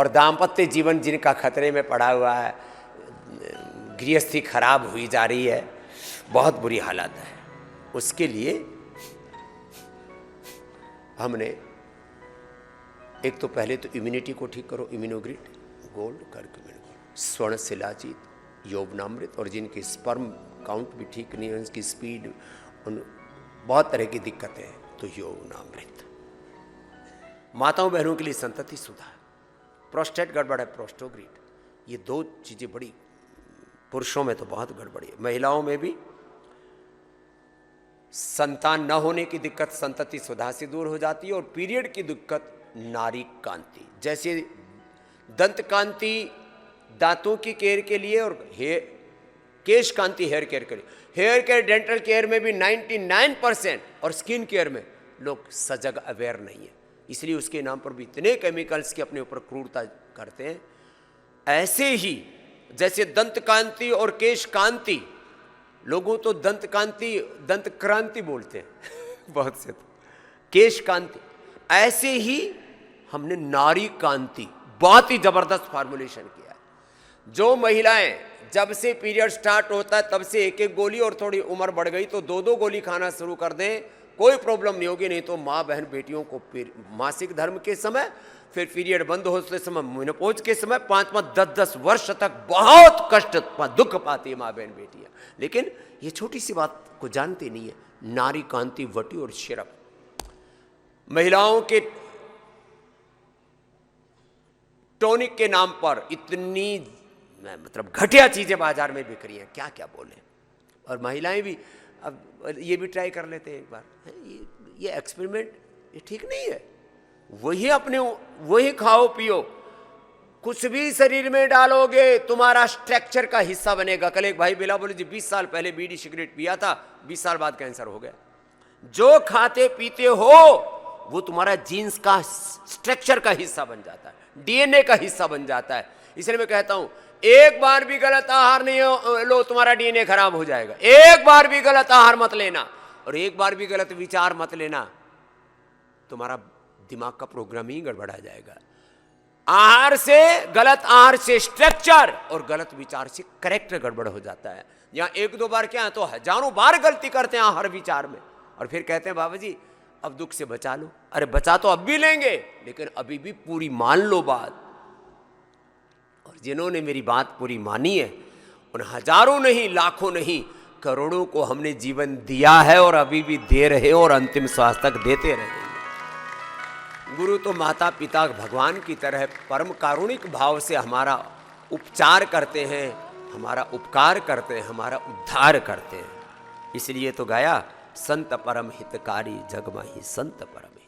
और दाम्पत्य जीवन जिनका खतरे में पड़ा हुआ है, गृहस्थी खराब हुई जा रही है, बहुत बुरी हालत है, उसके लिए हमने एक तो पहले तो इम्यूनिटी को ठीक करो, इम्यूनोग्रिड गोल्ड करक्यूमिन गोल्ड, स्वर्ण शिलाजीत, यौवनामृत, और जिनकी स्पर्म काउंट भी ठीक नहीं है, उनकी स्पीड, उन बहुत तरह की दिक्कतें हैं, तो यौवनामृत। माताओं बहनों के लिए संतति सुधार, प्रोस्टेट गड़बड़ है, प्रोस्टोग्रिड, ये दो चीजें बड़ी, पुरुषों में तो बहुत गड़बड़ी है, महिलाओं में भी संतान न होने की दिक्कत संतति सुधा से दूर हो जाती है, और पीरियड की दिक्कत नारी कांति, जैसे दंत कांति दांतों की केयर के लिए और केश कांति हेयर केयर के लिए, हेयर केयर डेंटल केयर में भी 99% और स्किन केयर में लोग सजग अवेयर नहीं है, इसलिए उसके नाम पर भी इतने केमिकल्स के अपने ऊपर क्रूरता करते हैं। ऐसे ही जैसे दंत कांति और केश कांति, लोगों तो दंत कांति दंत क्रांति बोलते हैं बहुत से, तो केश कांति, ऐसे ही हमने नारी कांति बहुत ही जबरदस्त फार्मूलेशन किया है। जो महिलाएं जब से पीरियड स्टार्ट होता है तब से एक एक गोली, और थोड़ी उम्र बढ़ गई तो दो दो गोली खाना शुरू कर दें, कोई प्रॉब्लम नहीं होगी। नहीं तो माँ बहन बेटियों को मासिक धर्म के समय, फिर पीरियड बंद होते समय, मेनोपॉज के समय 5-5, 10-10 वर्ष तक बहुत कष्ट दुख पाती है माँ बहन बेटियां। लेकिन ये छोटी सी बात को जानती नहीं है, नारी कांति वटी और सिरप महिलाओं के टॉनिक के नाम पर इतनी मतलब घटिया चीजें बाजार में बिक रही हैं, क्या क्या बोले। और महिलाएं भी अब ये भी ट्राई कर लेते हैं एक बार, ये एक्सपेरिमेंट ये ठीक नहीं है, वही खाओ पियो, कुछ भी शरीर में डालोगे तुम्हारा स्ट्रक्चर का हिस्सा बनेगा। कल एक भाई बिला बोले जी 20 साल पहले बीड़ी सिगरेट पिया था, 20 साल बाद कैंसर हो गया। जो खाते पीते हो वो तुम्हारा जीन्स का स्ट्रक्चर का हिस्सा बन जाता है, डीएनए का हिस्सा बन जाता है। इसलिए मैं कहता हूं एक बार भी गलत आहार नहीं लो, तुम्हारा डीएनए खराब हो जाएगा। एक बार भी गलत आहार मत लेना, और एक बार भी गलत विचार मत लेना, तुम्हारा दिमाग का प्रोग्राम ही गड़बड़ा जाएगा। आहार से, गलत आहार से स्ट्रक्चर, और गलत विचार से करेक्टर गड़बड़ हो जाता है। यहां एक दो बार क्या है तो हजारों बार गलती करते हैं आहार विचार में, और फिर कहते हैं बाबा जी अब दुख से बचा लो। अरे बचा तो अब भी लेंगे, लेकिन अभी भी पूरी मान लो बात। और जिन्होंने मेरी बात पूरी मानी है उन हजारों नहीं, लाखों नहीं, करोड़ों को हमने जीवन दिया है, और अभी भी दे रहे और अंतिम श्वास तक देते रहेंगे। गुरु तो माता पिता भगवान की तरह परम कारुणिक भाव से हमारा उपचार करते हैं, हमारा उपकार करते हैं, हमारा उद्धार करते हैं। इसलिए तो गाया संत परम हितकारी जग माही संत परम